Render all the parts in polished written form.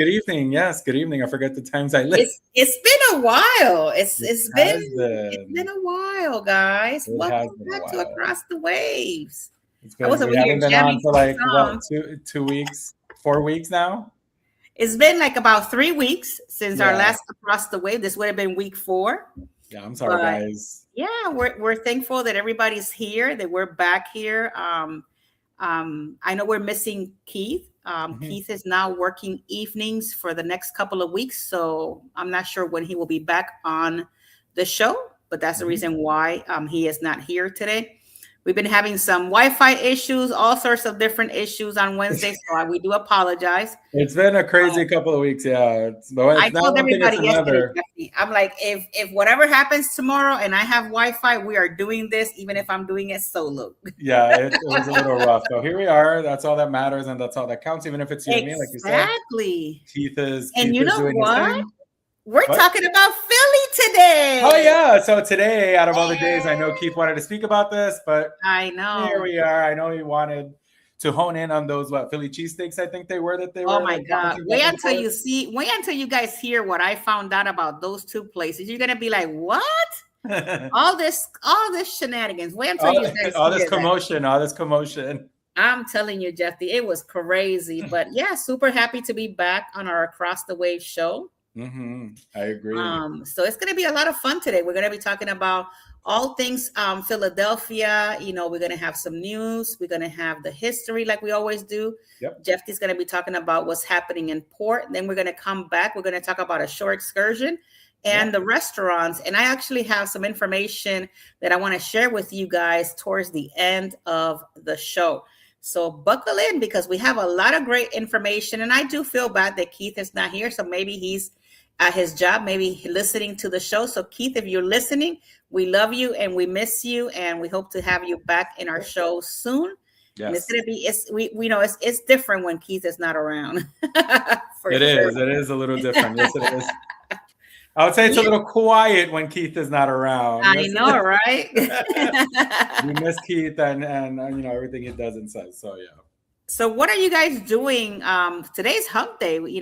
good evening. Yes, good evening. I forget the times I live. It's been a while. It's been Been. a while, guys. It has Welcome been a back to while. Across the Waves. It's I was been over we here haven't been on jamming for some like what songs. two weeks, 4 weeks now. It's been like about 3 weeks since our Yeah, last Across the Wave. This would have been week 4, yeah. I'm sorry, but guys. yeah, we're thankful that everybody's here, that we're back here. I know we're missing Keith. Mhm. Keith is now working evenings for the next couple of weeks, so I'm not sure when he will be back on the show, but that's the Mhm. reason why he is not here today. We've been having some Wi-Fi issues, all sorts of different issues on Wednesday, so we do apologize. It's been a crazy couple of weeks. Yeah, but I it's not told one thing; it's everybody yesterday, another. Jeffy, I'm like, if whatever happens tomorrow and I have Wi-Fi, we are doing this, even if I'm doing it solo. Yeah, it was a little rough. So here we are. That's all that matters, and that's all that counts. Even if it's you and me, like you said, Exactly. Keith is And Keith you is know doing his what? thing. We're What? talking about Philly Oh today. yeah. So today, out of all the days, I know Keith wanted to speak about this, but I here know. we are. I know he wanted to hone in on those Philly cheesesteaks. I think they were that they Oh were my like God. bouncing back and forth. Wait until you guys hear what I found out about those two places. You're gonna be like, what? All this shenanigans. Wait until all, you guys all this hear that. commotion, all this commotion. I'm telling you, Jeffy, it was crazy. But yeah, super happy to be back on our Across the Wave show. I agree. So it's going to be a lot of fun today. We're going to be talking about all things Philadelphia. We're going to have some news. We're going to have the history like we always do. Yep. Jeffy's going to be talking about what's happening in port. Then we're going to come back. We're going to talk about a shore excursion and the restaurants. And I actually have some information that I want to share with you guys towards the end of the show. So buckle in because we have a lot of great information. And I do feel bad that Keith is not here. So maybe he's at his job, maybe listening to the show. So Keith, if you're listening, we love you and we miss you. And we hope to have you back in our show soon. Yes. And it's going to be, we know it's different when Keith is not around. It is a little different. Yes, it is. I would say it's a little quiet when Keith is not around. I know, right? We miss Keith and everything he does and says. So yeah. So what are you guys doing? Today's Hump Day. When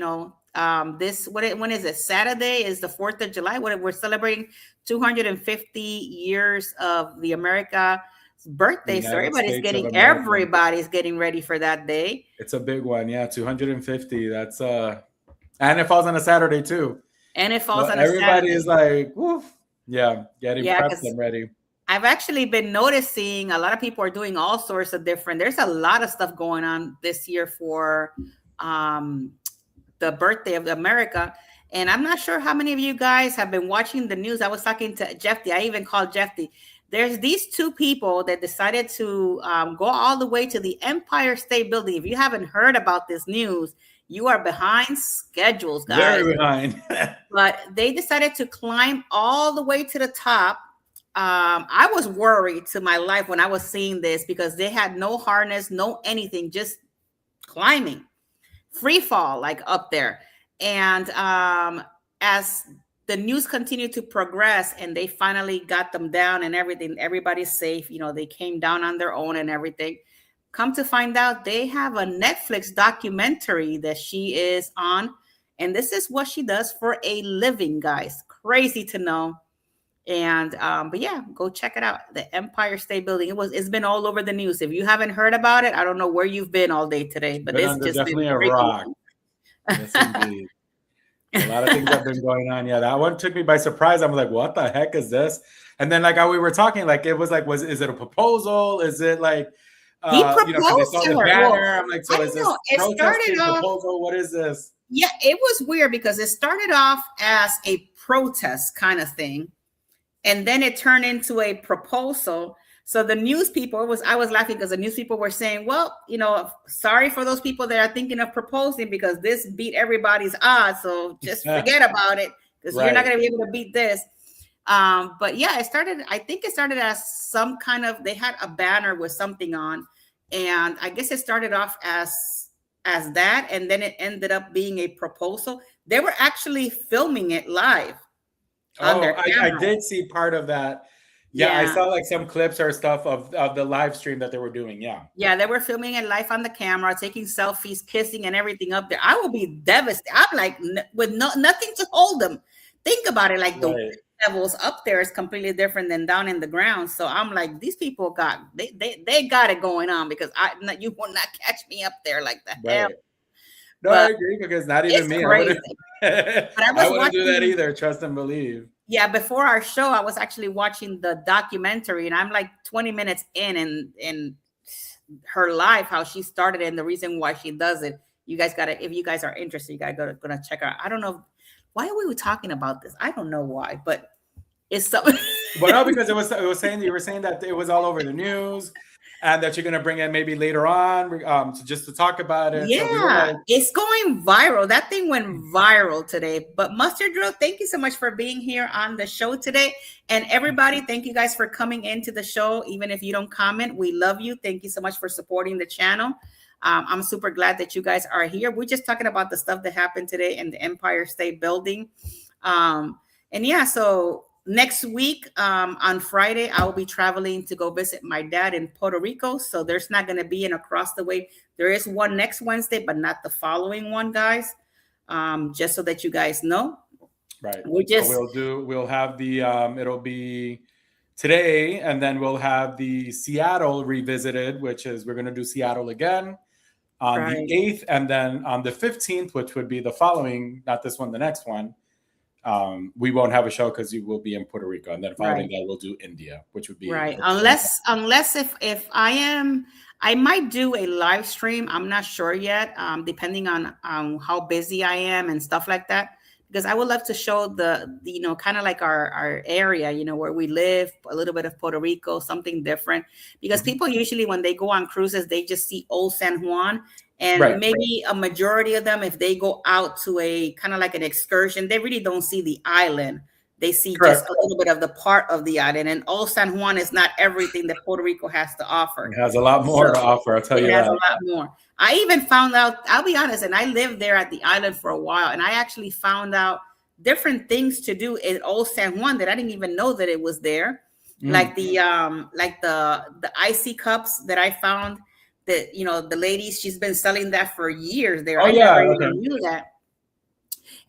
is it? Saturday is the 4th of July. We're celebrating 250 years of the America's birthday. So everybody's getting ready for that day. It's a big one. Yeah, 250. That's and it falls on a Saturday too. And it falls on a everybody Saturday. Is like, woof. Yeah, getting prepped and ready. I've actually been noticing a lot of people are doing all sorts of different. There's a lot of stuff going on this year for the birthday of America. And I'm not sure how many of you guys have been watching the news. I was talking to Jeffy. I even called Jeffy. There's these two people that decided to go all the way to the Empire State Building. If you haven't heard about this news, you are behind schedules, guys. Very behind. But they decided to climb all the way to the top. I was worried to my life when I was seeing this because they had no harness, no anything, just climbing, free fall, like up there. And as the news continued to progress and they finally got them down and everything, everybody's safe. They came down on their own and everything. Come to find out, they have a Netflix documentary that she is on. And this is what she does for a living, guys. Crazy to know. And but yeah, go check it out. The Empire State Building. It's been all over the news. If you haven't heard about it, I don't know where you've been all day today, but it's just definitely been a rock. Yes, indeed. A lot of things have been going on. Yeah, that one took me by surprise. I'm like, what the heck is this? And then like how we were talking, like it was like, is it a proposal? Is it like he proposed they saw the banner? Well, I'm like, so is this proposal? What is this? Yeah, it was weird because it started off as a protest kind of thing, and then it turned into a proposal. So the news people I was laughing because the news people were saying, well, sorry for those people that are thinking of proposing because this beat everybody's odds. So just forget about it because you're not going to be able to beat this. But yeah, I think it started as some kind of, they had a banner with something on, and I guess it started off as that, and then it ended up being a proposal. They were actually filming it live. I did see part of that. Yeah, I Yeah. saw like some clips or stuff of the live stream that they were doing. Yeah. Yeah, they were filming it live on the camera, taking selfies, kissing, and everything up there. I will be devastated. I'm like, with nothing to hold them. Think about it, like the Right. levels up there is completely different than down in the ground. So I'm like, these people got they got it going on because you will not catch me up there like the hell. Right. No, I But agree because not even it's me. I crazy. wouldn't. But I I was wouldn't do that watching. either. Trust and believe. Yeah, before our show, I was actually watching the documentary, and I'm like 20 minutes in her life, how she started and the reason why she does it. You guys gotta, if you guys are interested, you guys gonna check out. I don't know why are we talking about this. I don't know why, but it's something. But no, because it was saying you were saying that it was all over the news, and that you're gonna bring it maybe later on, just to talk about it. So we were Yeah, like, it's going viral. That thing went viral today. But Mustard Drill, thank you so much for being here on the show today. And everybody, thank you guys for coming into the show. Even if you don't comment, we love you. Thank you so much for supporting the channel. I'm super glad that you guys are here. We're just talking about the stuff that happened today in the Empire State Building. And yeah, so next week on Friday, I will be traveling to go visit my dad in Puerto Rico. So there's not going to be an across the way. There is one next Wednesday, but not the following one, guys. Just so that you guys know. right. We just We'll have the it'll be today, and then we'll have the Seattle revisited, which is we're gonna do Seattle again on the 8th, and then on the 15th, which would be the following, not this one, the next one. We won't have a show because you will be in Puerto Rico, and then following that we'll do India, which would be right. Unless if I might do a live stream. I'm not sure yet, depending on how busy I am and stuff like that. Because I would love to show the kind of like our area, where we live, a little bit of Puerto Rico, something different. Because people usually, when they go on cruises, they just see Old San Juan. And maybe a majority of them, if they go out to a kind of like an excursion, they really don't see the island. They see just a little bit of the part of the island. And Old San Juan is not everything that Puerto Rico has to offer. It has a lot more to offer, I'll tell you that. It has a lot more. I even found out, I'll be honest, and I lived there at the island for a while, and I actually found out different things to do in Old San Juan that I didn't even know that it was there. Like the icy cups that I found that, the ladies, she's been selling that for years there. I never even knew that.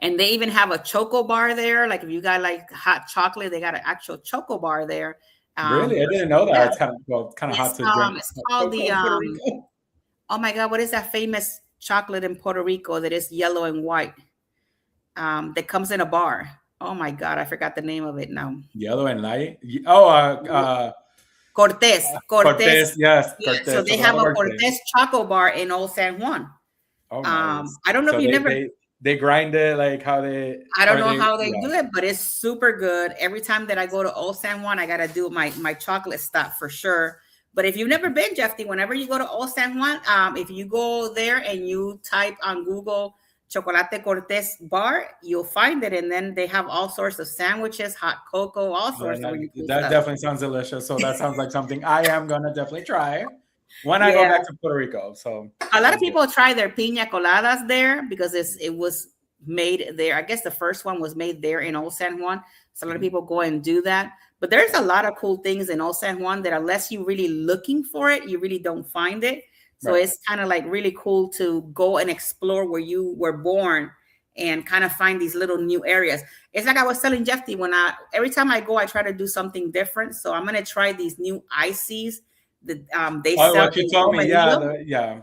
And they even have a choco bar there. Like if you got like hot chocolate, they got an actual choco bar there. Really? I didn't know that. Yeah. It's kind of hot to drink. It's called the oh my God, what is that famous chocolate in Puerto Rico that is yellow and white? That comes in a bar. Oh my God, I forgot the name of it now. Yellow and light? Oh, Cortez. Cortez, yes. Yeah, Cortez. So they have a Cortez choco bar in Old San Juan. Oh, nice. I don't know if you never. They grind it, like how they. I don't know how they do it, but it's super good. Every time that I go to Old San Juan, I gotta do my chocolate stop for sure. But if you've never been, Jeffy, whenever you go to Old San Juan, if you go there and you type on Google Chocolate Cortez bar, you'll find it. And then they have all sorts of sandwiches, hot cocoa, all sorts of really cool stuff. Definitely sounds delicious. So that sounds like something I am going to definitely try when I go back to Puerto Rico. So a lot of people try their piña coladas there because it was made there. I guess the first one was made there in Old San Juan. So a lot of people go and do that. But there's a lot of cool things in Old San Juan that unless you're really looking for it, you really don't find it. So it's kind of like really cool to go and explore where you were born and kind of find these little new areas. It's like I was telling Jeffy, every time I go, I try to do something different. So I'm going to try these new ices that they sell. What you told me, yeah.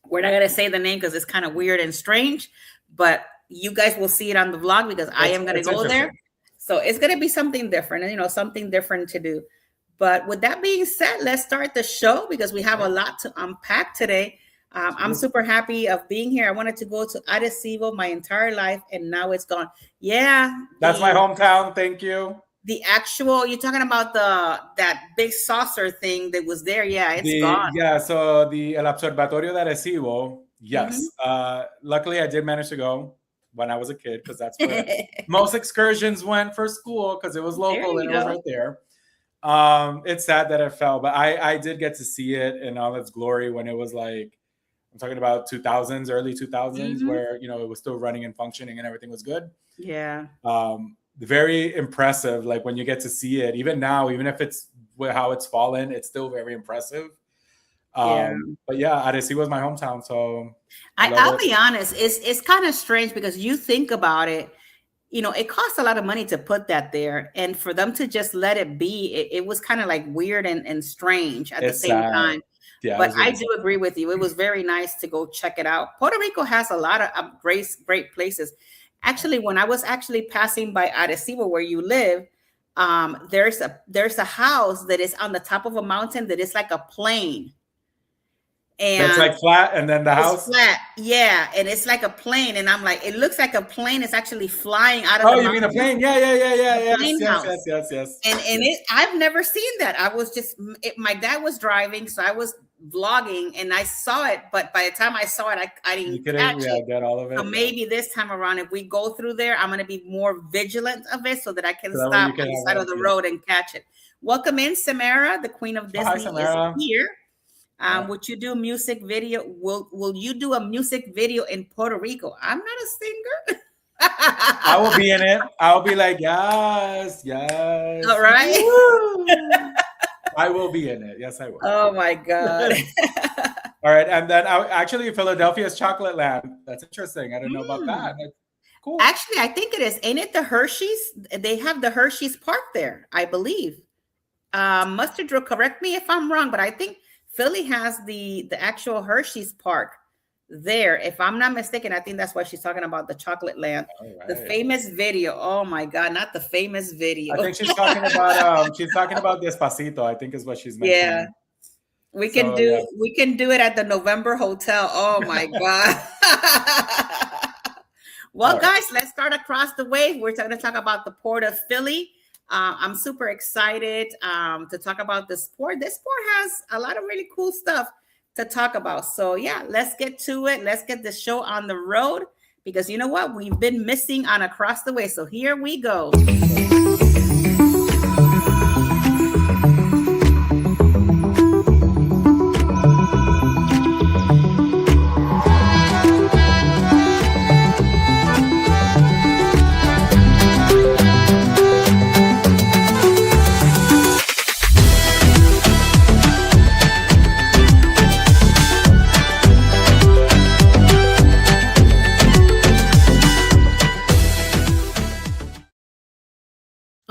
We're not going to say the name because it's kind of weird and strange, but you guys will see it on the vlog because I am going to go there. So it's going to be something different, something different to do. But with that being said, let's start the show because we have a lot to unpack today. I'm super happy of being here. I wanted to go to Arecibo my entire life, and now it's gone. Yeah. That's my hometown. Thank you. The actual, you're talking about that big saucer thing that was there. Yeah, it's gone. Yeah, so El Observatorio de Arecibo, yes. Luckily, I did manage to go when I was a kid because that's where most excursions went for school because it was local and it was right there. It's sad that it fell, but I did get to see it in all its glory when it was like, I'm talking about 2000s, early 2000s, where, it was still running and functioning and everything was good. Yeah. very impressive. Like when you get to see it, even now, even if it's how it's fallen, it's still very impressive. Yeah. But yeah, Arecibo was my hometown, so I love I'll it. be honest, it's kind of strange because you think about it, you know, it costs a lot of money to put that there. And for them to just let it be, it was kind of like weird and strange at the It's same sad. time. Yeah, it But was I really do sad. agree with you. It was very nice to go check it out. Puerto Rico has a lot of great places. Actually, when I was actually passing by Arecibo, where you live, there's a house that is on the top of a mountain that is like a plane. That's And like flat, and then the it's house. flat, yeah, and it's like a plane, and I'm like, it looks like a plane is actually flying out of the Oh, you mean a mountain, plane? Yeah, yeah, yeah, yeah. the Yes, plane yes, house. yes, yes, yes. And Yes. it, I've never seen that. I was just, my dad was driving, so I was vlogging, and I saw it, but by the time I saw it, I You didn't couldn't, catch yeah, it. get all of So it. Yeah. maybe this time around, if we go through there, I'm gonna be more vigilant of it so that I can So that way stop you can on the have side it. of the Yeah. road and catch it. Welcome in, Samara, the Queen of Oh, hi, Disney is Samara. here. Yeah. Would you do music video? Will you do a music video in Puerto Rico? I'm not a singer. I will be in it. I'll be like, yes, yes. All right. Woo! I will be in it. Yes, I will. Oh my God. All right. And then actually, Philadelphia's Chocolate Land. That's interesting. I didn't know about that. That's cool. Actually, I think it is. Ain't it the Hershey's? They have the Hershey's Park there, I believe. Mustard Drill, correct me if I'm wrong, but I think Philly has the actual Hershey's Park there. If I'm not mistaken, I think that's what she's talking about, the Chocolate Land. Right. The famous video. Oh my God, not the famous video. I think she's talking about Despacito, I think is what she's mentioning. Yeah. We can do it at the November Hotel. Oh my God. Well, guys, let's start across the way. We're going to talk about the Port of Philly. I'm super excited to talk about this port. This port has a lot of really cool stuff to talk about. So yeah, let's get to it. Let's get the show on the road because you know what? We've been missing on Across the Way. So here we go.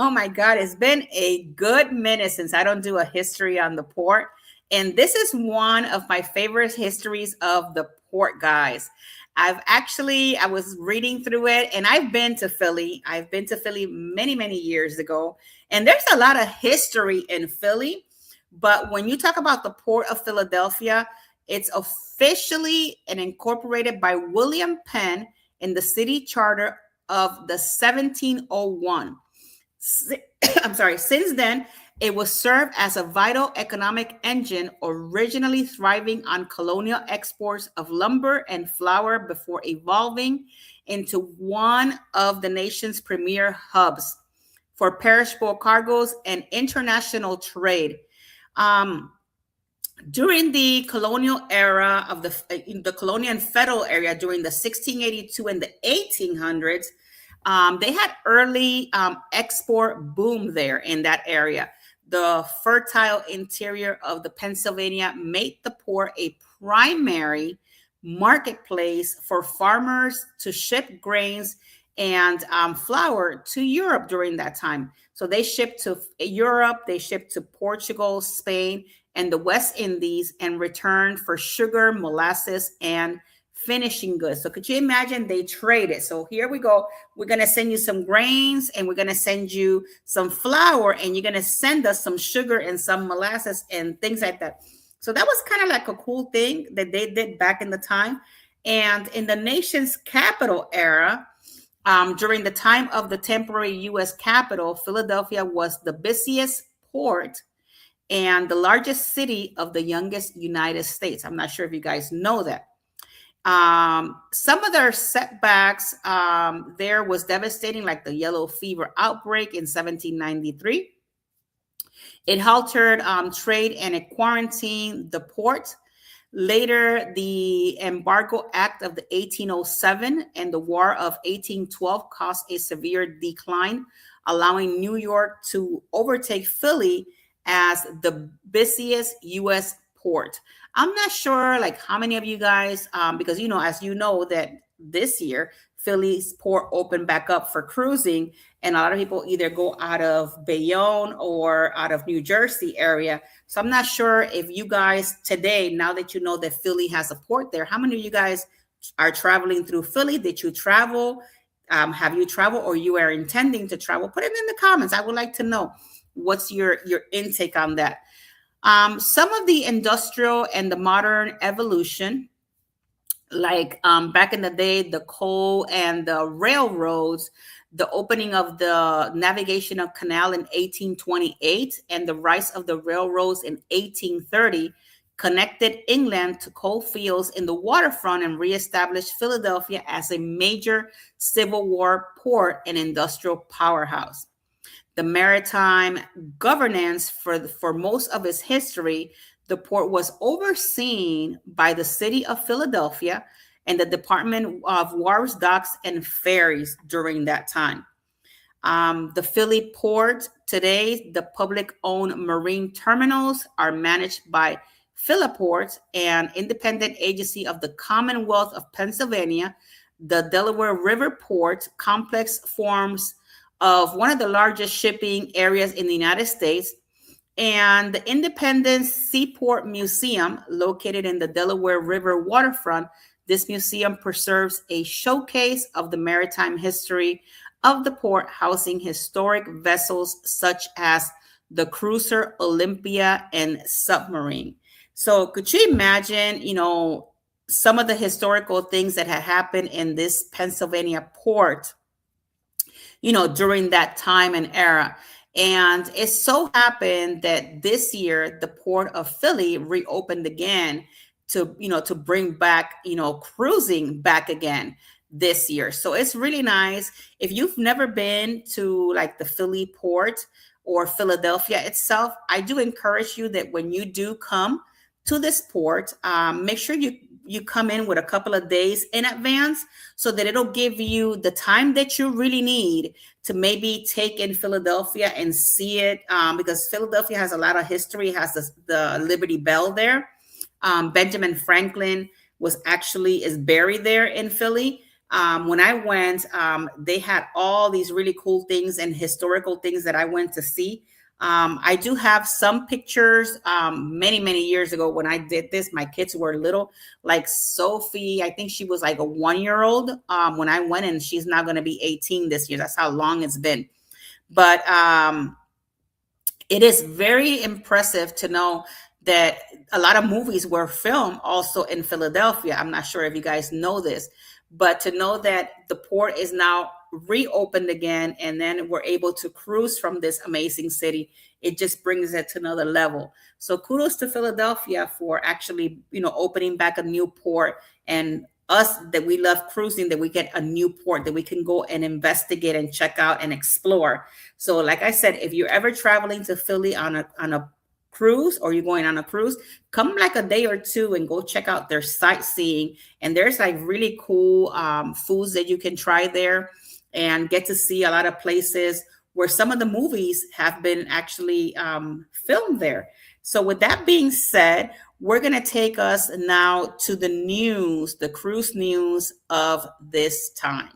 Oh my God, it's been a good minute since I don't do a history on the port. And this is one of my favorite histories of the port, guys. I was reading through it and I've been to Philly. I've been to Philly many, many years ago. And there's a lot of history in Philly. But when you talk about the Port of Philadelphia, it's officially and incorporated by William Penn in the city charter of the 1701. I'm sorry, since then, it was served as a vital economic engine, originally thriving on colonial exports of lumber and flour before evolving into one of the nation's premier hubs for perishable cargoes and international trade. During the colonial era of the colonial and federal area during the 1682 and the 1800s, they had early export boom there in that area. The fertile interior of the Pennsylvania made the port a primary marketplace for farmers to ship grains and flour to Europe during that time. So they shipped to Europe, they shipped to Portugal, Spain, and the West Indies and returned for sugar, molasses, and finishing goods. So could you imagine they traded? So here we go. We're going to send you some grains and we're going to send you some flour and you're going to send us some sugar and some molasses and things like that. So that was kind of like a cool thing that they did back in the time. And in the nation's capital era, during the time of the temporary U.S. capital, Philadelphia was the busiest port and the largest city of the youngest United States. I'm not sure if you guys know that. Some of their setbacks there was devastating, like the yellow fever outbreak in 1793. It halted trade and it quarantined the port. Later, the Embargo Act of the 1807 and the War of 1812 caused a severe decline, allowing New York to overtake Philly as the busiest U.S. port. I'm not sure, like, how many of you guys, because as you know, that this year Philly's port opened back up for cruising, and a lot of people either go out of Bayonne or out of New Jersey area. So I'm not sure if you guys today, now that you know that Philly has a port there, how many of you guys are traveling through Philly? Did you travel? Have you traveled, or you are intending to travel? Put it in the comments. I would like to know what's your intake on that. Some of the industrial and the modern evolution, like back in the day, the coal and the railroads, the opening of the navigational canal in 1828 and the rise of the railroads in 1830 connected England to coal fields in the waterfront and reestablished Philadelphia as a major Civil War port and industrial powerhouse. The maritime governance for most of its history, the port was overseen by the city of Philadelphia and the Department of Wharves, Docks, and Ferries during that time. The Philly port today, the public-owned marine terminals are managed by Philiport, an independent agency of the Commonwealth of Pennsylvania. The Delaware River Port complex forms of one of the largest shipping areas in the United States, and the Independence Seaport Museum, located in the Delaware River waterfront. This museum preserves a showcase of the maritime history of the port, housing historic vessels such as the cruiser Olympia and submarine. So could you imagine, some of the historical things that had happened in this Pennsylvania port, during that time and era? And it so happened that this year, the port of Philly reopened again to bring back, cruising back again this year. So it's really nice. If you've never been to like the Philly port or Philadelphia itself, I do encourage you that when you do come to this port, make sure you come in with a couple of days in advance so that it'll give you the time that you really need to maybe take in Philadelphia and see it, because Philadelphia has a lot of history. It has the Liberty Bell there. Benjamin Franklin is buried there in Philly. When I went, they had all these really cool things and historical things that I went to see. I do have some pictures many, many years ago when I did this. My kids were little, like Sophie. I think she was like a 1-year-old when I went, and she's now going to be 18 this year. That's how long it's been. But it is very impressive to know that a lot of movies were filmed also in Philadelphia. I'm not sure if you guys know this, but to know that the port is now reopened again, and then we're able to cruise from this amazing city, it just brings it to another level. So kudos to Philadelphia for actually, opening back a new port, and us that we love cruising, that we get a new port that we can go and investigate and check out and explore. So like I said, if you're ever traveling to Philly on a cruise, or you're going on a cruise, come like a day or two and go check out their sightseeing. And there's like really cool foods that you can try there, and get to see a lot of places where some of the movies have been actually filmed there. So with that being said, we're going to take us now to the news, the cruise news of this time.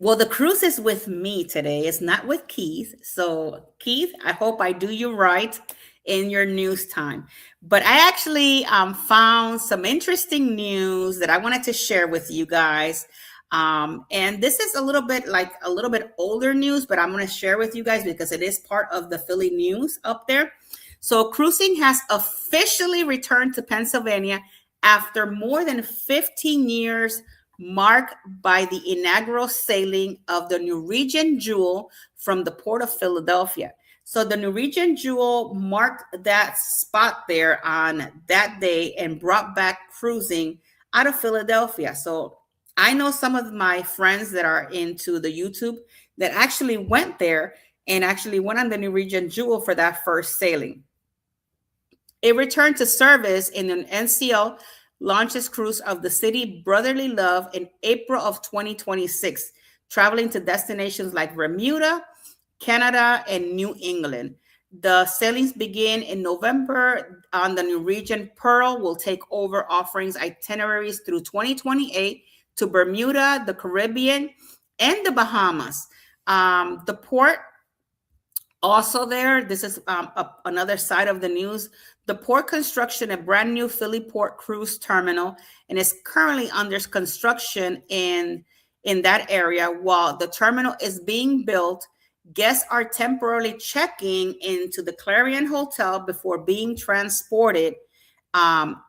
Well, the cruise is with me today. It's not with Keith. So, Keith, I hope I do you right in your news time. But I actually found some interesting news that I wanted to share with you guys. And this is a little bit older news, but I'm going to share with you guys because it is part of the Philly news up there. So cruising has officially returned to Pennsylvania after more than 15 years, marked by the inaugural sailing of the Norwegian Jewel from the port of Philadelphia. So the Norwegian Jewel marked that spot there on that day and brought back cruising out of Philadelphia. So I know some of my friends that are into the YouTube that actually went there and actually went on the Norwegian Jewel for that first sailing. It returned to service in an NCL launches cruise of the city Brotherly Love in April of 2026, traveling to destinations like Bermuda, Canada, and New England. The sailings begin in November on the Norwegian Pearl, will take over offerings itineraries through 2028 to Bermuda, the Caribbean, and the Bahamas. The port also there, this is another side of the news. The port construction, a brand new Philly Port cruise terminal, and is currently under construction in that area. While the terminal is being built, guests are temporarily checking into the Clarion Hotel before being transported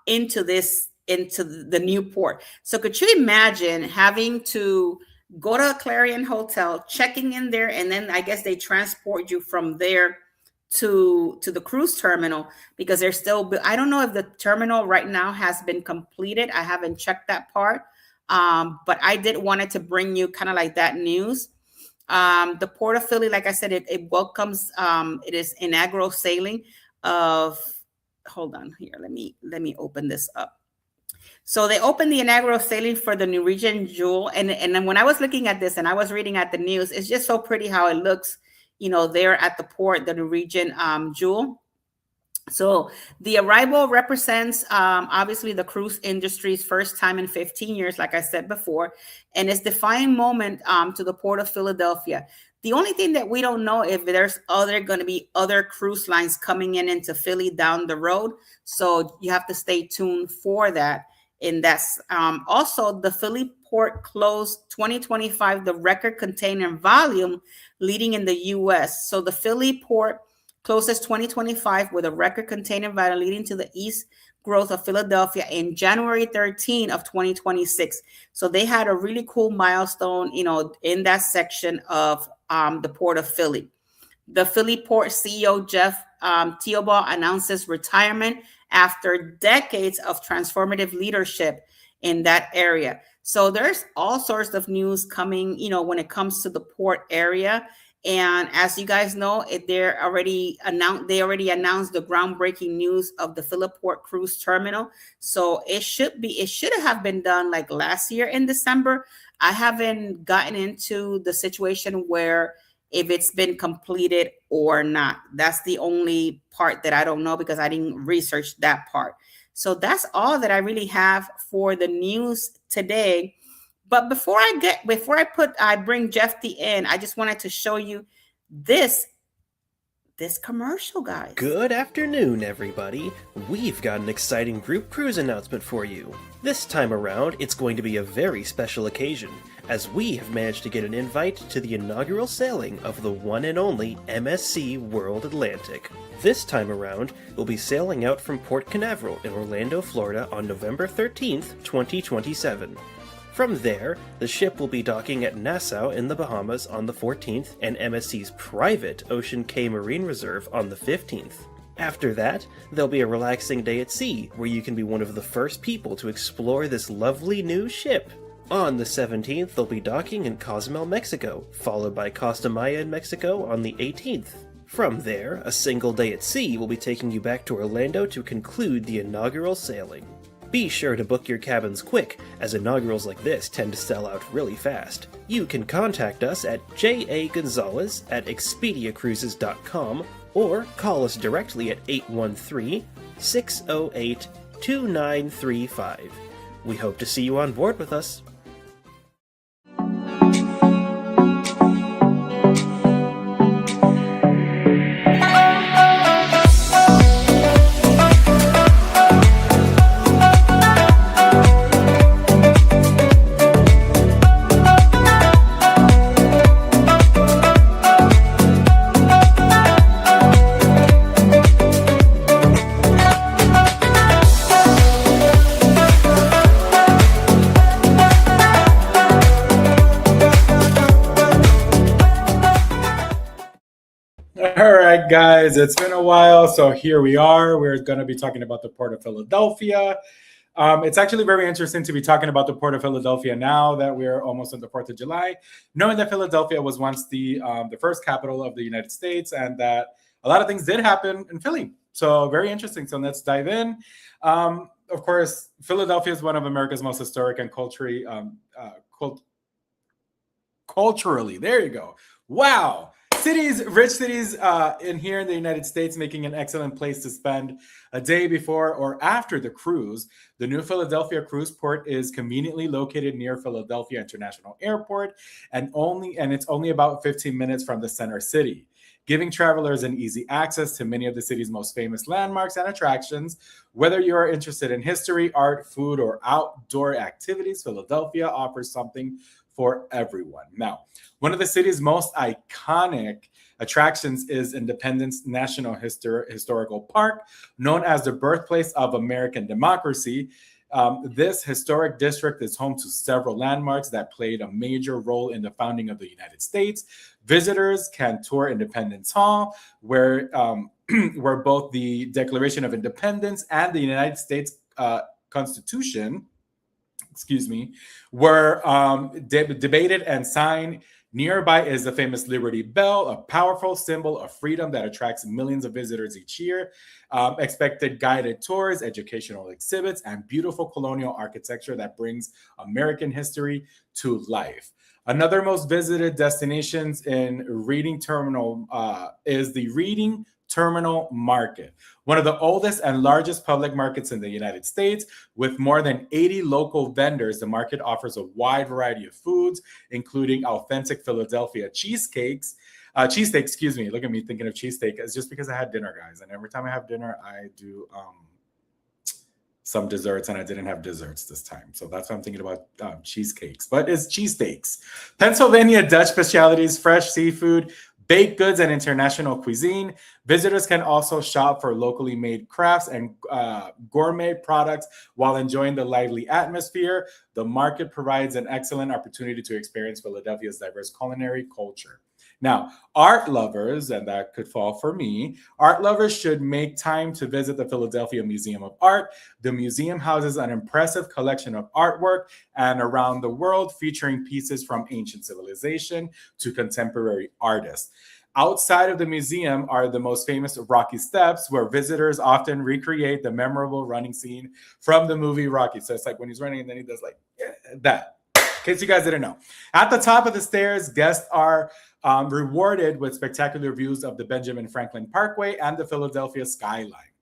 into the new port. So could you imagine having to go to a Clarion Hotel, checking in there, and then I guess they transport you from there to the cruise terminal, because they're still, I don't know if the terminal right now has been completed. I haven't checked that part, but I did wanted to bring you kind of like that news. The Port of Philly, like I said, it welcomes, it is inaugural sailing of, hold on here, let me open this up. So they opened the inaugural sailing for the Norwegian Jewel. And then when I was looking at this and I was reading at the news, it's just so pretty how it looks, there at the port, the Norwegian Jewel. So the arrival represents obviously the cruise industry's first time in 15 years, like I said before, and it's defining moment to the port of Philadelphia. The only thing that we don't know if there's going to be other cruise lines coming into Philly down the road. So you have to stay tuned for that. And that's also the Philly port closed 2025, the record container volume leading in the U.S. So the Philly port closes 2025 with a record container volume leading to the east growth of Philadelphia in January 13 of 2026. So they had a really cool milestone, in that section of the port of Philly. The Philly port CEO, Jeff Theobald, announces retirement after decades of transformative leadership in that area. So there's all sorts of news coming, when it comes to the port area. And as you guys know, they already announced the groundbreaking news of the Philly Port Cruise Terminal. So it should have been done like last year in December. I haven't gotten into the situation where if it's been completed or not. That's the only part that I don't know, because I didn't research that part. So that's all that I really have for the news today. But before I bring Jeff in, I just wanted to show you this commercial, guys. Good afternoon, everybody. We've got an exciting group cruise announcement for you. This time around, it's going to be a very special occasion, as we have managed to get an invite to the inaugural sailing of the one and only MSC World Atlantic. This time around, we'll be sailing out from Port Canaveral in Orlando, Florida on November 13th, 2027. From there, the ship will be docking at Nassau in the Bahamas on the 14th and MSC's private Ocean Cay Marine Reserve on the 15th. After that, there'll be a relaxing day at sea where you can be one of the first people to explore this lovely new ship. On the 17th, they'll be docking in Cozumel, Mexico, followed by Costa Maya in Mexico on the 18th. From there, a single day at sea will be taking you back to Orlando to conclude the inaugural sailing. Be sure to book your cabins quick, as inaugurals like this tend to sell out really fast. You can contact us at jagonzalez@expediacruises.com or call us directly at 813-608-2935. We hope to see you on board with us. right, guys, it's been a while. So here we are. We're going to be talking about the Port of Philadelphia. It's actually very interesting to be talking about the Port of Philadelphia now that we're almost on the 4th of July, knowing that Philadelphia was once the first capital of the United States and that a lot of things did happen in Philly. So very interesting. So let's dive in. Of course, Philadelphia is one of America's most historic and culturally, there you go. Wow. Rich cities in here in the United States, making an excellent place to spend a day before or after the cruise. The new Philadelphia cruise port is conveniently located near Philadelphia International Airport, and it's only about 15 minutes from the center city, giving travelers an easy access to many of the city's most famous landmarks and attractions. Whether you are interested in history, art, food, or outdoor activities, Philadelphia offers something for everyone. Now, one of the city's most iconic attractions is Independence National Historical Park, known as the birthplace of American democracy. This historic district is home to several landmarks that played a major role in the founding of the United States. Visitors can tour Independence Hall, where both the Declaration of Independence and the United States Constitution, were debated and signed. Nearby is the famous Liberty Bell, a powerful symbol of freedom that attracts millions of visitors each year. Expected guided tours, educational exhibits, and beautiful colonial architecture that brings American history to life. Another most visited destinations in Reading Terminal is the Reading Terminal Market, one of the oldest and largest public markets in the United States. With more than 80 local vendors, the market offers a wide variety of foods, including authentic Philadelphia cheesesteaks. Look at me thinking of cheesesteak. It's just because I had dinner, guys. And every time I have dinner, I do some desserts, and I didn't have desserts this time. So that's why I'm thinking about cheesecakes. But it's cheesesteaks. Pennsylvania Dutch specialties, fresh seafood, baked goods, and international cuisine. Visitors can also shop for locally made crafts and gourmet products while enjoying the lively atmosphere. The market provides an excellent opportunity to experience Philadelphia's diverse culinary culture. Now, art lovers, and that could fall for me, art lovers should make time to visit the Philadelphia Museum of Art. The museum houses an impressive collection of artwork and around the world, featuring pieces from ancient civilization to contemporary artists. Outside of the museum are the most famous Rocky Steps, where visitors often recreate the memorable running scene from the movie Rocky. So it's like when he's running and then he does like that. In case you guys didn't know. At the top of the stairs, guests are rewarded with spectacular views of the Benjamin Franklin Parkway and the Philadelphia skyline.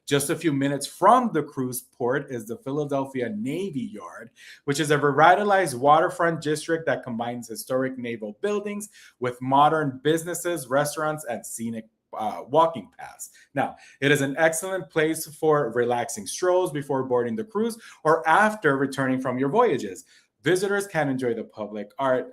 Just a few minutes from the cruise port is the Philadelphia Navy Yard, which is a revitalized waterfront district that combines historic naval buildings with modern businesses, restaurants, and scenic walking paths. Now, it is an excellent place for relaxing strolls before boarding the cruise or after returning from your voyages. Visitors can enjoy the public art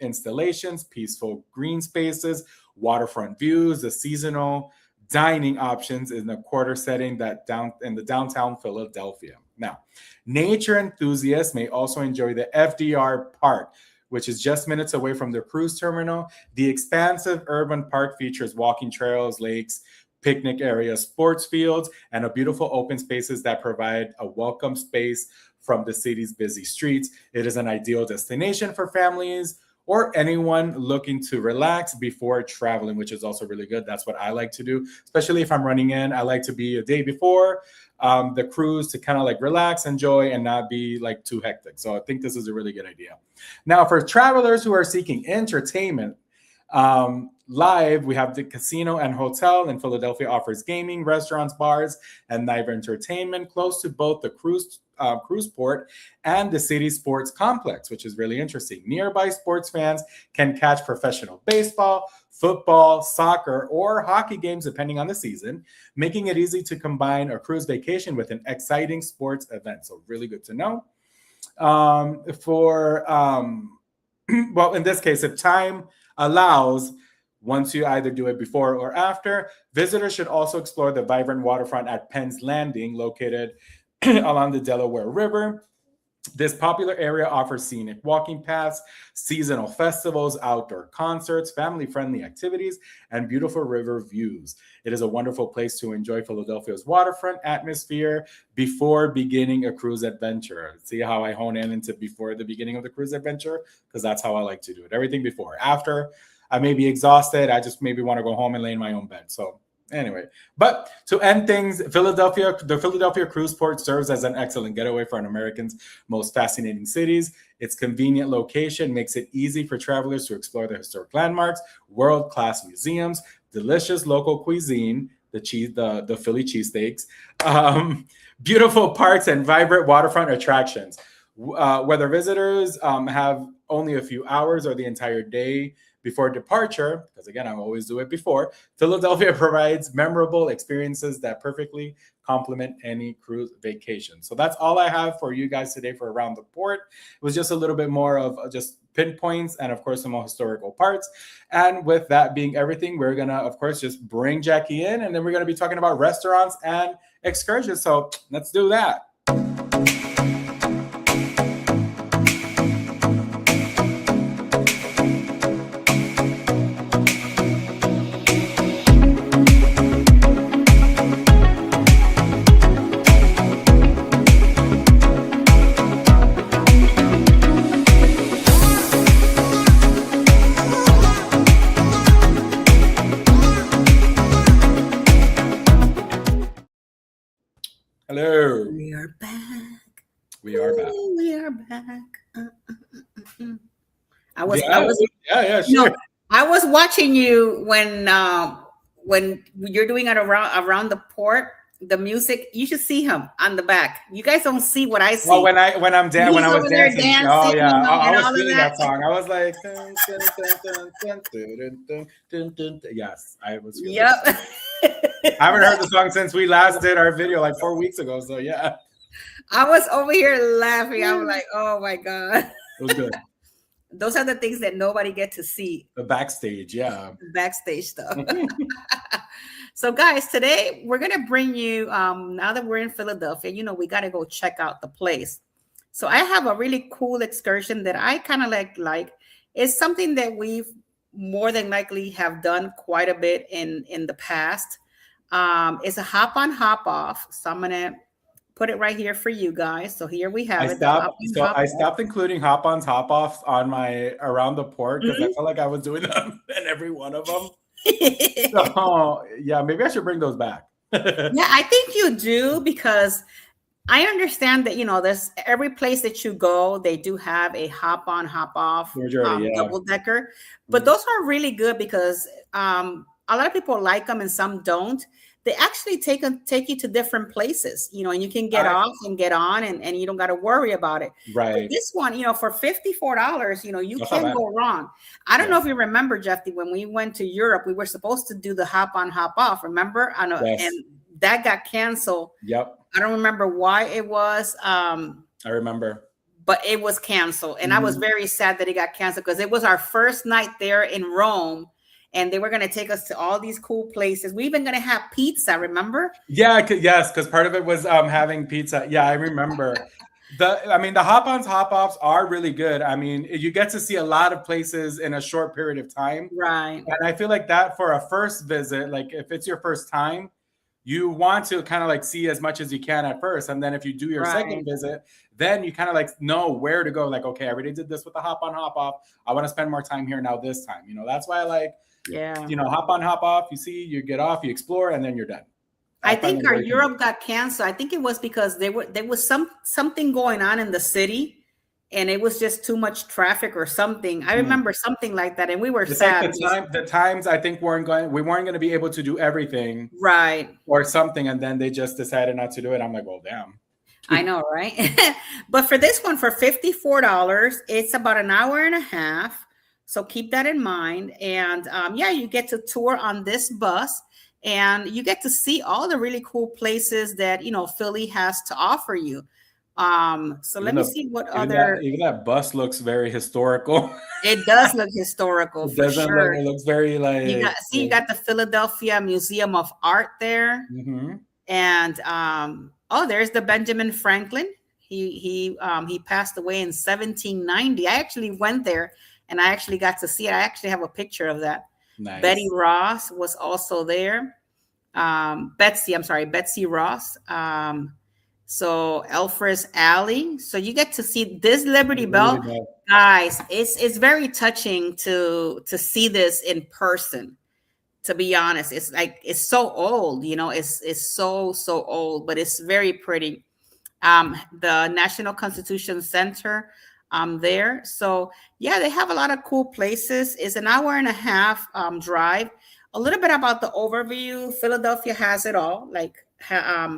installations, peaceful green spaces, waterfront views, the seasonal dining options in the quarter setting in the downtown Philadelphia. Now, nature enthusiasts may also enjoy the FDR Park, which is just minutes away from the cruise terminal. The expansive urban park features walking trails, lakes, picnic areas, sports fields, and a beautiful open spaces that provide a welcome space from the city's busy streets. It is an ideal destination for families or anyone looking to relax before traveling, which is also really good. That's what I like to do, especially if I'm running in. I like to be a day before the cruise to kind of like relax, enjoy, and not be like too hectic. So I think this is a really good idea. Now, for travelers who are seeking entertainment, live, we have the casino and hotel in Philadelphia offers gaming, restaurants, bars, and live entertainment close to both the cruise port and the city sports complex, which is really interesting. Nearby sports fans can catch professional baseball, football, soccer, or hockey games depending on the season, making it easy to combine a cruise vacation with an exciting sports event. So really good to know. Well, in this case, if time allows, once you either do it before or after, visitors should also explore the vibrant waterfront at Penn's Landing, located along the Delaware River. This popular area offers scenic walking paths, seasonal festivals, outdoor concerts, family-friendly activities, and beautiful river views. It is a wonderful place to enjoy Philadelphia's waterfront atmosphere before beginning a cruise adventure. See how I hone in into before the beginning of the cruise adventure? Because that's how I like to do it. Everything before. After, I may be exhausted. I just maybe want to go home and lay in my own bed. So anyway, but to end things, the Philadelphia cruise port serves as an excellent getaway for an American's most fascinating cities. Its convenient location makes it easy for travelers to explore the historic landmarks, world-class museums, delicious local cuisine, the Philly cheesesteaks, beautiful parks, and vibrant waterfront attractions. Whether visitors have only a few hours or the entire day before departure, because again, I always do it before, Philadelphia provides memorable experiences that perfectly complement any cruise vacation. So that's all I have for you guys today for Around the Port. It was just a little bit more of just pinpoints and of course some more historical parts. And with that being everything, we're gonna of course just bring Jackie in, and then we're gonna be talking about restaurants and excursions. So let's do that. Hello. We are back. We are back. Ooh, we are back. I was sure. No, I was watching you when you're doing it around the port. The music, you should see him on the back. You guys don't see what I see. Oh, when I was dancing. Oh yeah, I was feeling that song. I was like, yes, I was. Yep. I haven't heard the song since we last did our video like 4 weeks ago. So yeah, I was over here laughing. I was like, oh my god, it was good. Those are the things that nobody get to see. The backstage, yeah. Backstage stuff. So guys, today we're going to bring you, now that we're in Philadelphia, we got to go check out the place. So I have a really cool excursion that I kind of like. It's something that we've more than likely have done quite a bit in the past. It's a hop on, hop off. So I'm going to put it right here for you guys. So here we have it. I stopped including hop-ons, hop-offs on my Around the Port because I felt like I was doing them in every one of them. So yeah, maybe I should bring those back. Yeah, I think you do, because I understand that there's every place that you go, they do have a hop on, hop off double decker, but those are really good because a lot of people like them and some don't. They actually take you to different places, and you can get off and get on, and you don't got to worry about it. Right. But this one, for $54, you can't go wrong. I don't know if you remember, Jeffy, when we went to Europe, we were supposed to do the hop on, hop off. Remember? Yes. And that got canceled. Yep. I don't remember why it was. I remember. But it was canceled, and I was very sad that it got canceled because it was our first night there in Rome. And they were going to take us to all these cool places. We even going to have pizza, remember? Yeah, yes, because part of it was having pizza. Yeah, I remember. The hop-ons, hop-offs are really good. I mean, you get to see a lot of places in a short period of time. Right. And I feel like that for a first visit, like if it's your first time, you want to kind of like see as much as you can at first. And then if you do your second visit, then you kind of like know where to go. Like, okay, I already did this with the hop-on, hop-off. I want to spend more time here now this time. That's why I like, hop on, hop off. You see, you get off, you explore, and then you're done. I think our Europe got canceled. I think it was because there was something going on in the city, and it was just too much traffic or something. I remember something like that, and we were sad. Like the times I think we weren't going to be able to do everything, right, or something, and then they just decided not to do it. I'm like, well, damn. I know, right? But for this one, for $54, it's about an hour and a half. So keep that in mind. And you get to tour on this bus, and you get to see all the really cool places that, Philly has to offer you. So let me see what other. Even that bus looks very historical. It does look historical. For sure. It looks very like. You got the Philadelphia Museum of Art there. Mm-hmm. And there's the Benjamin Franklin. He passed away in 1790. I actually went there and I actually got to see it. I actually have a picture of that. Nice. Betty Ross was also there. Betsy Ross. So Elfress Alley. So you get to see this Liberty Bell, guys. It's very touching to see this in person. To be honest, it's like it's so old, it's so old, but it's very pretty. The National Constitution Center there. So yeah, they have a lot of cool places. It's an hour and a half drive. A little bit about the overview. Philadelphia has it all,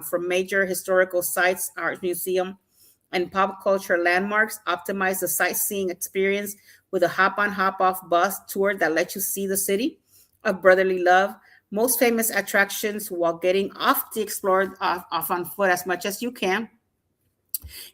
from major historical sites, art museum, and pop culture landmarks. Optimize the sightseeing experience with a hop-on, hop-off bus tour that lets you see the city of brotherly love. Most famous attractions while getting off to explore off on foot as much as you can.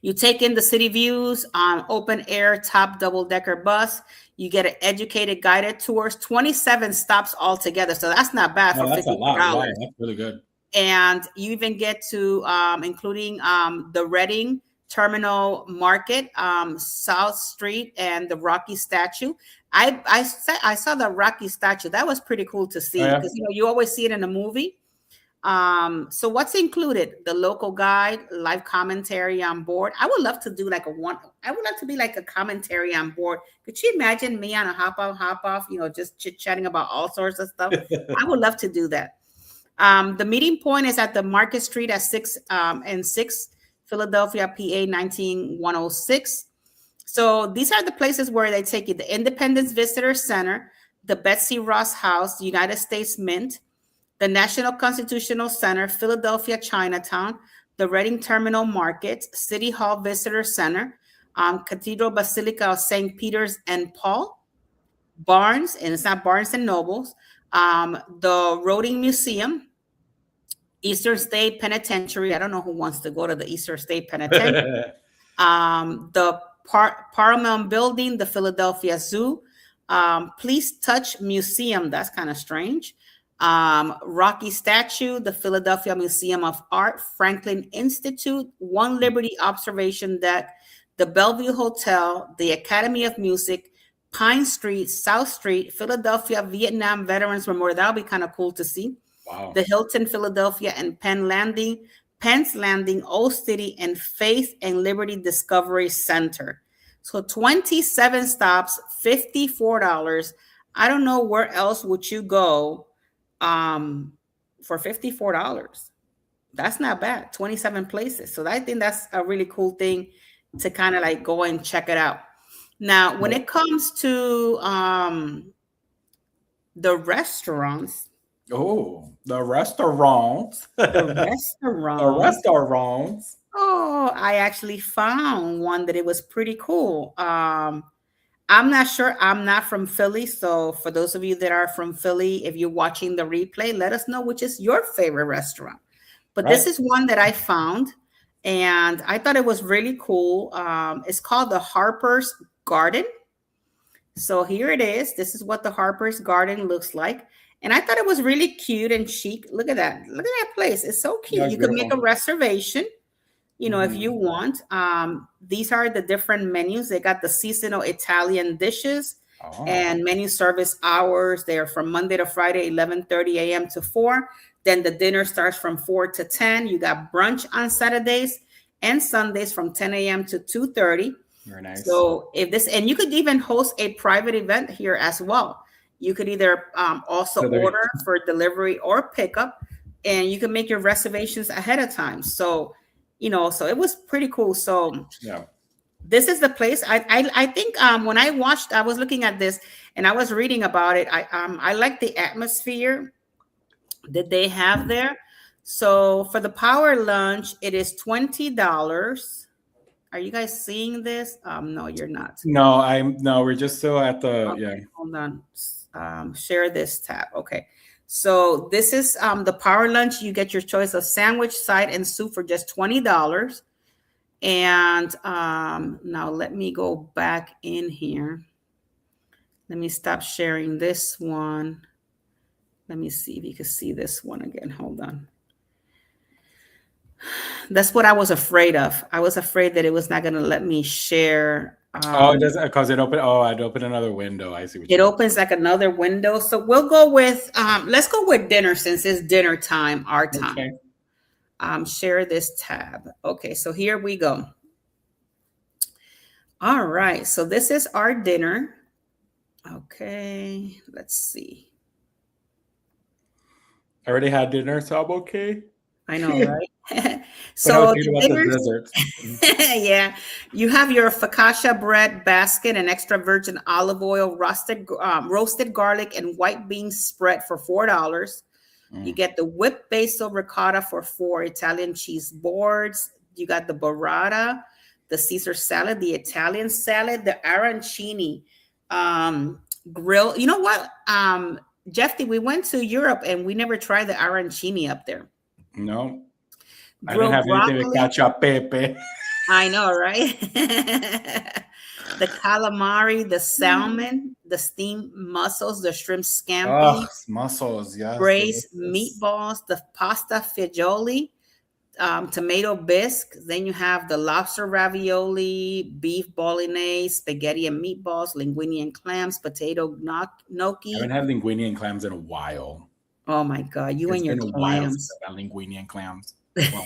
You take in the city views on open air top double-decker bus. You get an educated guided tours, 27 stops altogether. So that's not bad for that's $50. a lot. Wow, that's really good. And you even get to including the Reading Terminal Market, South Street, and the Rocky statue. I saw the Rocky statue. That was pretty cool to see because you always see it in a movie. So what's included? The local guide, live commentary on board. I would love to do I would love to be like a commentary on board. Could you imagine me on a hop off, just chit chatting about all sorts of stuff? I would love to do that. The meeting point is at the Market Street at 6 and 6, Philadelphia, PA 19106. So these are the places where they take you: the Independence Visitor Center, the Betsy Ross House, the United States Mint, the National Constitutional Center, Philadelphia Chinatown, the Reading Terminal Market, City Hall Visitor Center, Cathedral Basilica of St. Peter's and Paul, Barnes, and it's not Barnes and Nobles, the Roding Museum, Eastern State Penitentiary. I don't know who wants to go to the Eastern State Penitentiary. The Paramount Building, the Philadelphia Zoo, Please Touch Museum. That's kind of strange. Rocky Statue, the Philadelphia Museum of Art, Franklin Institute, One Liberty Observation Deck, the Bellevue Hotel, the Academy of Music, Pine Street, South Street, Philadelphia Vietnam Veterans Memorial. That'll be kind of cool to see. Wow. The Hilton Philadelphia and Penn's Landing, Old City, and Faith and Liberty Discovery Center. So 27 stops, $54. I don't know where else would you go for $54. That's not bad. 27 places. So I think that's a really cool thing to kind of go and check it out. Now, when it comes to the restaurants. Oh, the restaurants. The restaurants. Oh, I actually found one that it was pretty cool. I'm not sure. I'm not from Philly. So for those of you that are from Philly, if you're watching the replay, let us know which is your favorite restaurant. But This is one that I found, and I thought it was really cool. It's called the Harper's Garden. So here it is. This is what the Harper's Garden looks like. And I thought it was really cute and chic. Look at that. Look at that place. It's so cute. You can make a reservation, if you want. These are the different menus. They got the seasonal Italian dishes and menu service hours. They're from Monday to Friday, 11:30 a.m. to 4. Then the dinner starts from 4 to 10. You got brunch on Saturdays and Sundays from 10 a.m. to 2:30. Very nice. So and you could even host a private event here as well. You could either also order for delivery or pickup, and you can make your reservations ahead of time. So, so it was pretty cool. So yeah, this is the place. I think when I was looking at this and I was reading about it. I like the atmosphere that they have there. So for the power lunch, it is $20. Are you guys seeing this? No, you're not. No, we're just still at the Hold on. Share this tab. Okay. So this is the power lunch. You get your choice of sandwich, side, and soup for just $20. And now let me go back in here. Let me stop sharing this one. Let me see if you can see this one again. Hold on. That's what I was afraid of. I was afraid that it was not going to let me share. It doesn't, because it opened. Oh, I'd open another window. I see what It you opens like another window. So we'll go with, let's go with dinner since it's dinner time, our mean. time. Okay. Share this tab. Okay, so here we go. All right, so this is our dinner. Okay, let's see. I already had dinner, so I'm okay. I know, right? So So thinking the about the dinners, desserts. yeah, you have your focaccia bread basket and extra virgin olive oil, roasted garlic, and white beans spread for $4. You get the whipped basil ricotta for $4, Italian cheese boards. You got the burrata, the Caesar salad, the Italian salad, the arancini grill. You know what, Jeffy, we went to Europe and we never tried the arancini up there. No, I didn't Grilled have anything to broccoli. catch up, Pepe. I know, right? The calamari, the salmon, the steamed mussels, the shrimp scampi, Oh, mussels, yes. braised delicious. meatballs, the pasta fagioli, tomato bisque. Then you have the lobster ravioli, beef bolognese, spaghetti and meatballs, linguine and clams, potato I gnocchi. haven't had linguine and clams in a while. Oh my God, you It's and your been a while clams. since I've had linguine and clams. Well,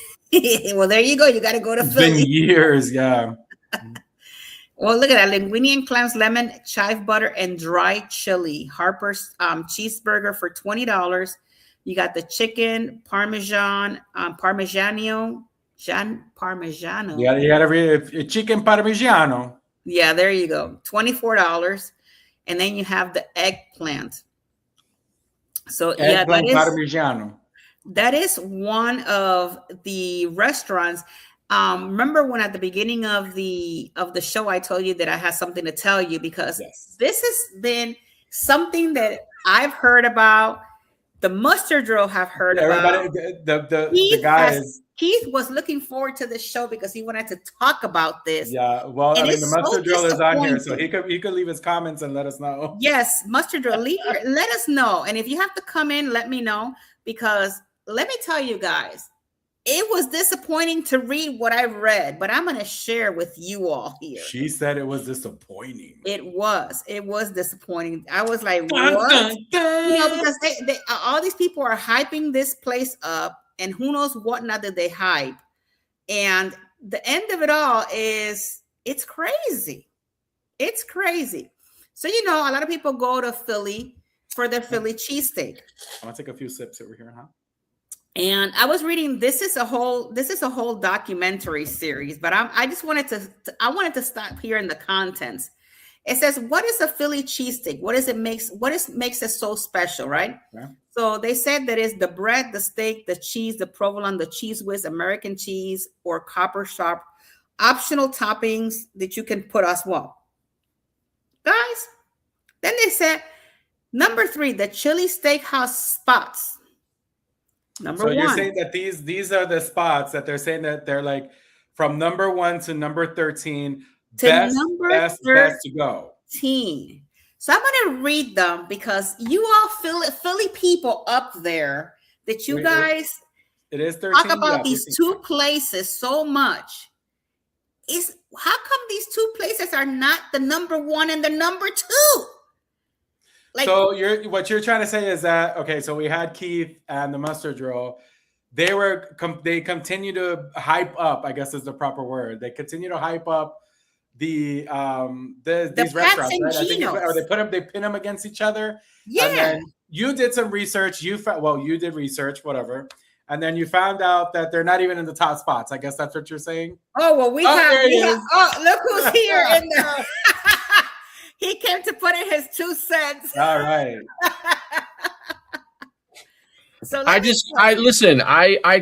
Well, there you go. You got to go to it's Philly. been years, yeah. Well, look at that. Linguine and clams, lemon, chive butter, and dry chili. Harper's cheeseburger for $20. You got the chicken, Parmesan, Parmigiano. You gotta read chicken parmigiano. Yeah, there you go. $24. And then you have the eggplant. So Eggplant parmigiano. that is one of the restaurants. Remember when at the beginning of the show I told you that I had something to tell you, because this has been something that I've heard about. The Mustard Drill have heard about. The guys. Keith was looking forward to the show because he wanted to talk about this. Yeah, well, And I mean, the Mustard Drill is on here, so disappointing. he could leave his comments and let us know. Yes, Mustard Drill, let us know. And if you have to come in, let me know, because let me tell you guys, it was disappointing to read what I read, but I'm going to share with you all here. She said it was disappointing. It was disappointing. I was like, what? You know, because they all these people are hyping this place up, and who knows what not did they hype. And the end of it all is, it's crazy. It's crazy. So, you know, a lot of people go to Philly for their Philly cheesesteak. I want to take a few sips over here, huh? And I was reading, this is a whole documentary series, but I just wanted to stop here in the contents. It says, what is a Philly cheesesteak? What makes it so special, right? Yeah. So they said that it's the bread, the steak, the cheese, the provolone, the cheese whiz, American cheese, or copper sharp, optional toppings that you can put as well. Guys, then they said, number 3, the chili steakhouse spots. Number 1. So you're saying that these are the spots that they're saying that they're like from number 1 to number 13, best to go. So I'm going to read them because you all Philly people up there that you guys it is 13, talk about these 2 places so much. How come these 2 places are not the number 1 and the number 2? Like, so what you're trying to say is that, okay, so we had Keith and the Mustard Drill. They continue to hype up, I guess is the proper word. They continue to hype up these restaurants, right? They pin them against each other. Yeah. And then you did some research. You did research, whatever. And then you found out that they're not even in the top spots. I guess that's what you're saying. Oh, well, look who's here in the he came to put in his 2 cents. All right. So I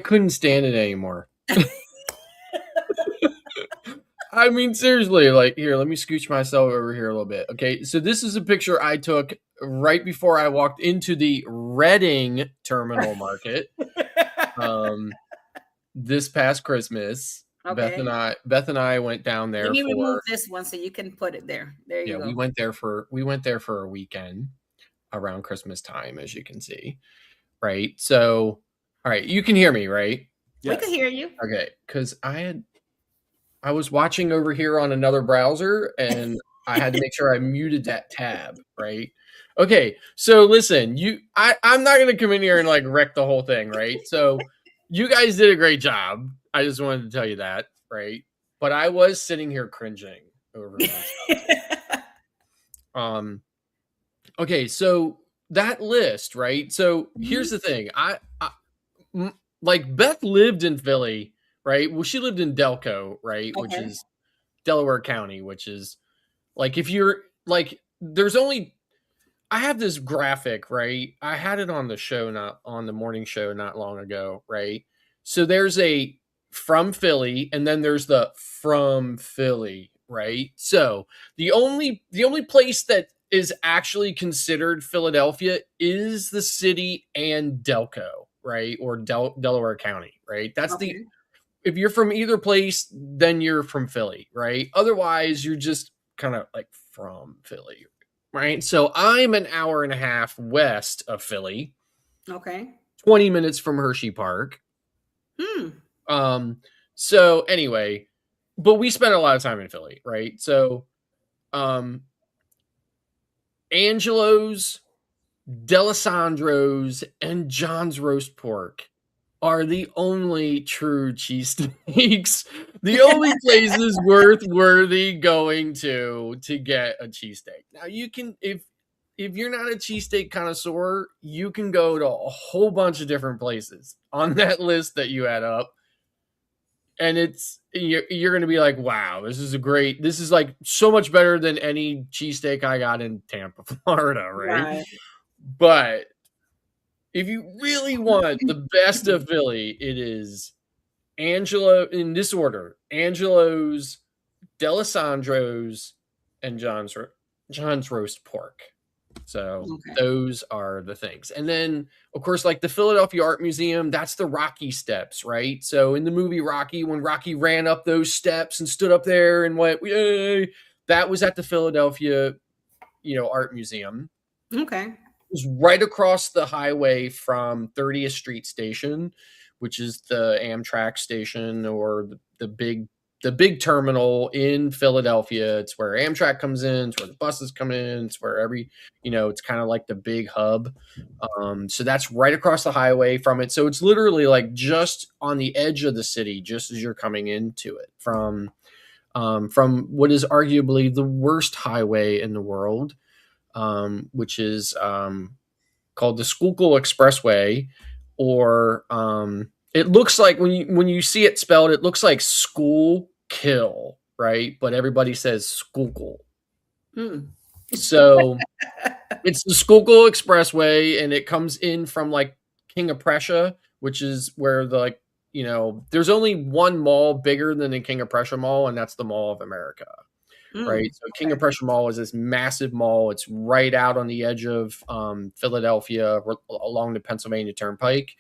couldn't stand it anymore. I mean, seriously, like, here, let me scooch myself over here a little bit. Okay, so this is a picture I took right before I walked into the Reading Terminal Market this past Christmas. Okay. Beth and I went down there. Let me remove this one so you can put it there. There you go. We went there for a weekend around Christmas time, as you can see. Right. So, all right, you can hear me, right? We could hear you. Okay, because I was watching over here on another browser and I had to make sure I muted that tab, right? Okay, so listen, I'm not gonna come in here and like wreck the whole thing, right? So you guys did a great job. I just wanted to tell you that, right? But I was sitting here cringing over this. Okay, so that list, right? So here's the thing. Like Beth lived in Philly, right? Well, she lived in Delco, right? Okay. Which is Delaware County, which is like if you're like there's only I have this graphic, right? I had it on the show, not on the morning show not long ago, right? So there's a from Philly and then there's the from Philly, right? So the only place that is actually considered Philadelphia is the city and Delco, right? Or Delaware County, right? That's the if you're from either place, then you're from Philly, right? Otherwise, you're just kind of like from Philly, right? So I'm an hour and a half west of Philly. Okay. 20 minutes from Hershey Park. So anyway, but we spent a lot of time in Philly, right? So Angelo's, Delisandro's, and John's Roast Pork are the only true cheesesteaks. The only places worthy going to get a cheesesteak. Now you can if you're not a cheesesteak connoisseur, you can go to a whole bunch of different places on that list that you had up. And you're going to be like, wow, this is like so much better than any cheesesteak I got in Tampa, Florida, right? But if you really want the best of Philly, it is Angelo in this order: Angelo's, Delisandro's, and John's Roast Pork. So those are the things. And then, of course, like the Philadelphia Art Museum, that's the Rocky Steps, right? So in the movie Rocky, when Rocky ran up those steps and stood up there and went, yay, that was at the Philadelphia, Art Museum. Okay. It was right across the highway from 30th Street Station, which is the Amtrak station or the big terminal in Philadelphia. It's where Amtrak comes in. It's where the buses come in. It's where it's kind of like the big hub. So that's right across the highway from it. So it's literally like just on the edge of the city, just as you're coming into it from what is arguably the worst highway in the world, which is called the Schuylkill Expressway, or it looks like when you see it spelled, it looks like school kill, right? But everybody says Schuylkill. So it's the Schuylkill Expressway, and it comes in from like King of Prussia, which is where there's only one mall bigger than the King of Prussia Mall, and that's the Mall of America. Right. So King of Prussia Mall is this massive mall. It's right out on the edge of Philadelphia along the Pennsylvania Turnpike.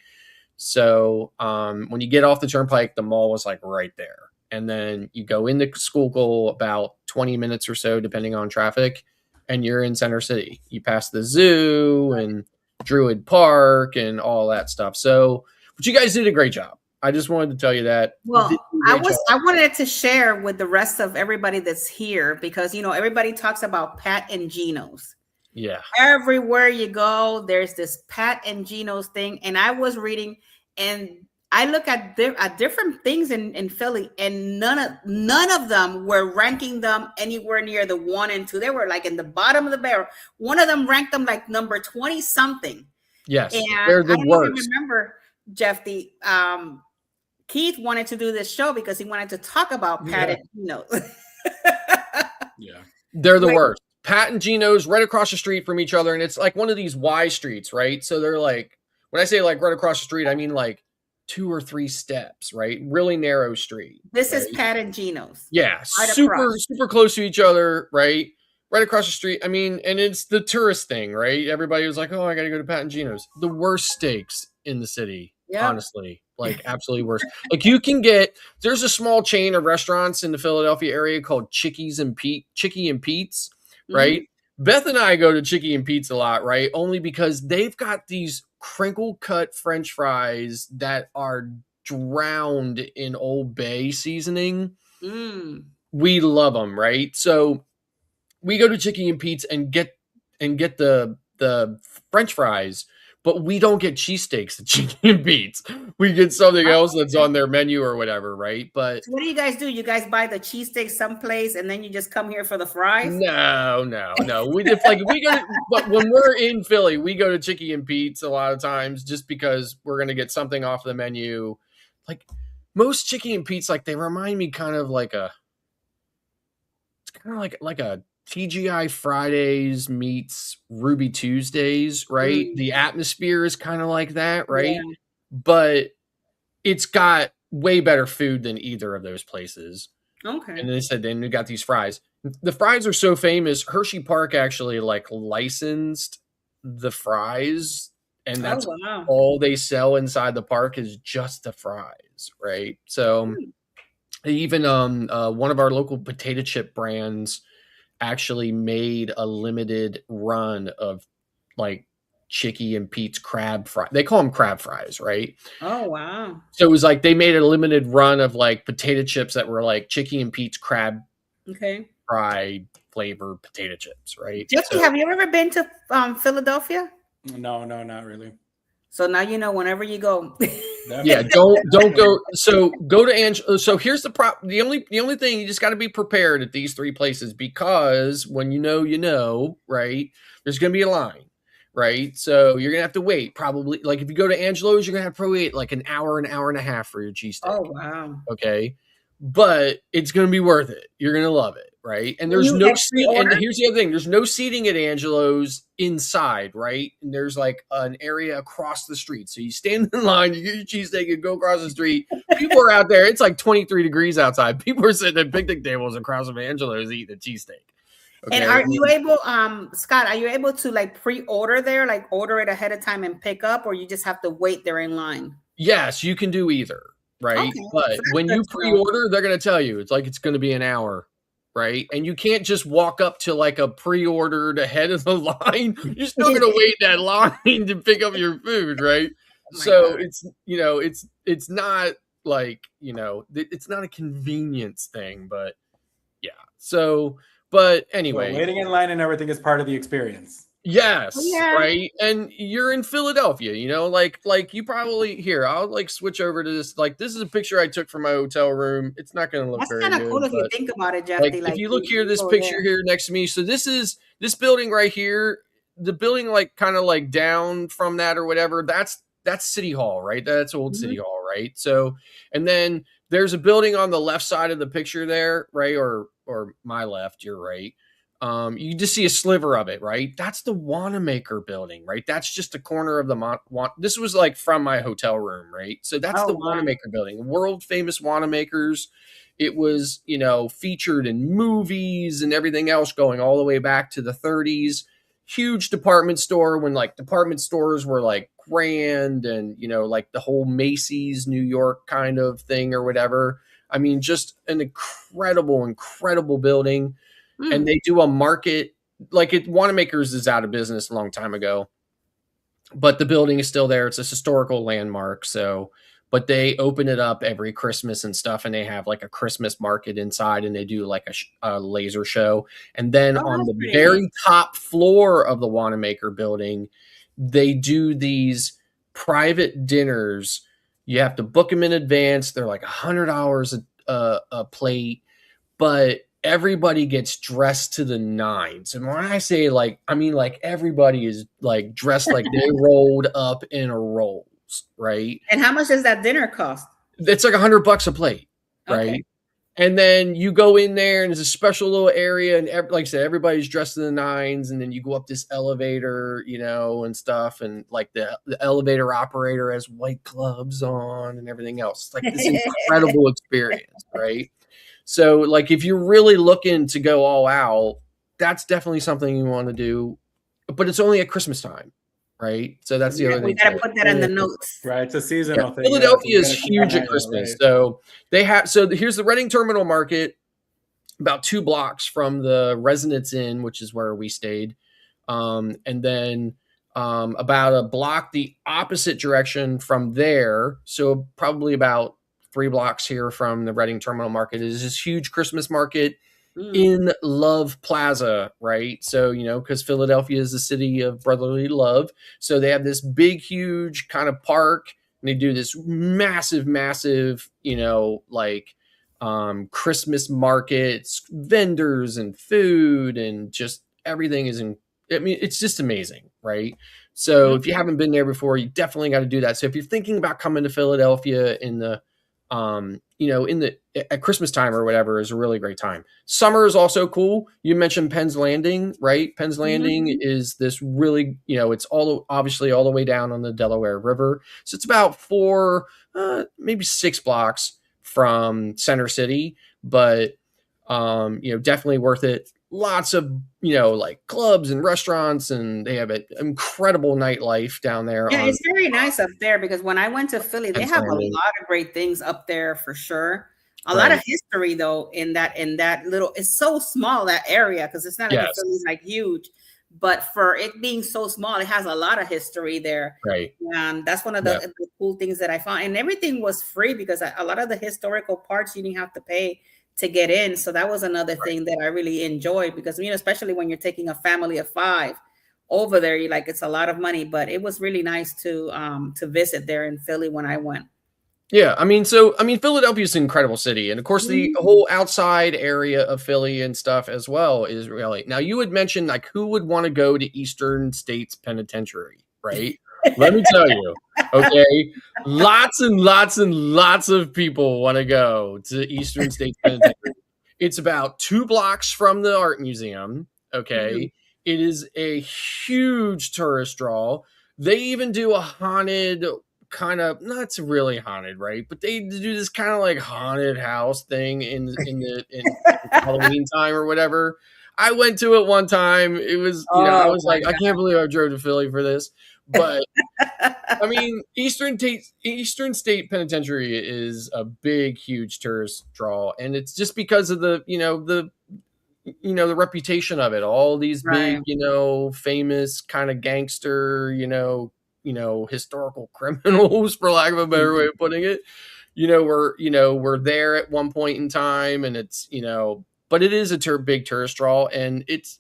So when you get off the turnpike, the mall is like right there. And then you go into Schuylkill about 20 minutes or so, depending on traffic, and you're in Center City. You pass the zoo and Druid Park and all that stuff. So, but you guys did a great job. I just wanted to tell you that. Well, I wanted to share with the rest of everybody that's here because, everybody talks about Pat and Gino's. Yeah. Everywhere you go, there's this Pat and Gino's thing. And I was reading and I look at different things in Philly, and none of them were ranking them anywhere near the 1 and 2. They were like in the bottom of the barrel. One of them ranked them like number 20 something. Yes. And they're the worst. I remember, Jeff, Keith wanted to do this show because he wanted to talk about Pat and Gino's. Yeah. They're the worst. Pat and Gino's right across the street from each other. And it's like one of these Y streets, right? So they're like, when I say like right across the street, I mean like 2 or 3 steps, right? Really narrow street. This is Pat and Gino's. Yeah. Super close to each other, right? Right across the street. I mean, and it's the tourist thing, right? Everybody was like, oh, I got to go to Pat and Gino's. The worst steaks in the city. Yeah. Honestly, like absolutely worse. Like there's a small chain of restaurants in the Philadelphia area called Chickie and Pete's, right? Mm-hmm. Beth and I go to Chickie and Pete's a lot, right? Only because they've got these crinkle cut French fries that are drowned in Old Bay seasoning. Mm. We love them, right? So we go to Chicky and Pete's and get the French fries, but we don't get cheesesteaks at Chicky and Pete's. We get something else that's on their menu or whatever, right? But So what do you guys do? You guys buy the cheesesteak someplace and then you just come here for the fries? no. We just like we go to, but when we're in Philly, we go to Chicky and Pete's a lot of times just because we're gonna get something off the menu. Like most Chicky and Pete's, like they remind me kind of like a TGI Fridays meets Ruby Tuesdays, right? Mm. The atmosphere is kind of like that, right? Yeah. But it's got way better food than either of those places. Okay. And they said then we got these fries. The fries are so famous. Hershey Park actually like licensed the fries, and that's wow. all they sell inside the park is just the fries, right? So even one of our local potato chip brands actually made a limited run of like Chicky and Pete's crab fry. They call them crab fries, right? Oh wow. So it was like they made a limited run of like potato chips that were like Chicky and Pete's crab fry flavor potato chips, right? Jeffy, have you ever been to Philadelphia? No, not really. So now you know whenever you go. Yeah, don't go. So go to Angelo. So here's the only thing, you just got to be prepared at these three places, because when you know, right? There's going to be a line, right? So you're going to have to wait probably. Like if you go to Angelo's, you're going to have to wait like an hour and a half for your cheesesteak. Oh wow. Okay. But it's going to be worth it. You're going to love it, right? And there's no seat. And here's the other thing: there's no seating at Angelo's inside, right? And there's like an area across the street. So you stand in line, you get your cheesesteak, you go across the street. People are out there. It's like 23 degrees outside. People are sitting at picnic tables across from Angelo's eating a cheesesteak. Okay? And are you able, Scott? Are you able to like pre-order there, like order it ahead of time and pick up, or you just have to wait there in line? Yes, you can do either. Right. Okay, but so when you pre-order, they're going to tell you it's going to be an hour. Right. And you can't just walk up to like a pre-ordered ahead of the line. You're still going to wait that line to pick up your food. Right. Oh so God. it's not like, it's not a convenience thing, but yeah. So, but anyway, so waiting in line and everything is part of the experience. Yes, yeah. Right. And you're in Philadelphia, like you probably here. I'll like switch over to this. Like this is a picture I took from my hotel room. It's not going to look very good. That's kind of cool if you think about it, Jeff. Like if you look here, this picture here next to me. So this is this building right here. The building like kind of like down from that or whatever. That's City Hall, right? That's old City Hall, right? So and then there's a building on the left side of the picture there, right? Or my left, you're right. You just see a sliver of it, right? That's the Wanamaker building, right? That's just a corner of the this was like from my hotel room, right? So that's the Wanamaker building, world famous Wanamakers. It was, featured in movies and everything else going all the way back to the 30s. Huge department store when like department stores were like grand and, like the whole Macy's New York kind of thing or whatever. I mean, just an incredible building. And they do a market like Wanamaker's is out of business a long time ago, but the building is still there. It's a historical landmark. So, but they open it up every Christmas and stuff. And they have like a Christmas market inside and they do like a laser show. And then on the very top floor of the Wanamaker building, they do these private dinners. You have to book them in advance. They're like $100 a plate, but everybody gets dressed to the nines. And when I say like, I mean like everybody is like dressed like they rolled up in a Rolls, right? And how much does that dinner cost? It's like $100 a plate, right? Okay. And then you go in there and there's a special little area. And like I said, everybody's dressed to the nines. And then you go up this elevator, and stuff. And like the elevator operator has white gloves on and everything else. It's like this incredible experience, right? So, like, if you're really looking to go all out, that's definitely something you want to do. But it's only at Christmas time, right? So that's the other thing. We got to put that in the notes. Right, it's a seasonal thing. Philadelphia is huge at Christmas. Right? So they have. So here's the Reading Terminal Market, about 2 blocks from the Residence Inn, which is where we stayed, and then about a block the opposite direction from there. So probably about 3 blocks here from the Reading Terminal Market is this huge Christmas market in Love Plaza, right? So, because Philadelphia is the city of brotherly love. So they have this big, huge kind of park, and they do this massive, massive, Christmas markets, vendors and food, and just everything is it's just amazing, right? So if you haven't been there before, you definitely got to do that. So if you're thinking about coming to Philadelphia in the at Christmas time or whatever, is a really great time. Summer is also cool. You mentioned Penn's Landing, right? Penn's Landing is this really, it's obviously all the way down on the Delaware River. So it's about maybe 6 blocks from Center City, but definitely worth it. Lots of clubs and restaurants, and they have an incredible nightlife down there. Yeah, it's very nice up there, because when I went to Philly, they have a lot of great things up there for sure. A lot of history though in that little. It's so small, that area, because it's not like Philly's like huge, but for it being so small, it has a lot of history there. Right. And that's one of the cool things that I found. And everything was free, because a lot of the historical parts you didn't have to pay to get in. So that was another thing that I really enjoyed, because, especially when you're taking a family of 5 over there, you're like, it's a lot of money, but it was really nice to visit there in Philly when I went. Yeah. Philadelphia is an incredible city. And of course, the whole outside area of Philly and stuff as well is really. Now, you would mention who would want to go to Eastern States Penitentiary, right? Let me tell you, okay, lots and lots and lots of people want to go to Eastern States Penitentiary. It's about 2 blocks from the art museum. Okay. It is a huge tourist draw. They even do a haunted kind of, not really haunted, right? But they do this kind of like haunted house thing in Halloween time or whatever. I went to it one time. It was, I was like, God. I can't believe I drove to Philly for this. But Eastern State Penitentiary is a big, huge tourist draw, and it's just because of the the reputation of it. All these big, famous kind of gangster, historical criminals, for lack of a better way of putting it, were there at one point in time, and it's but it is a big tourist draw, and it's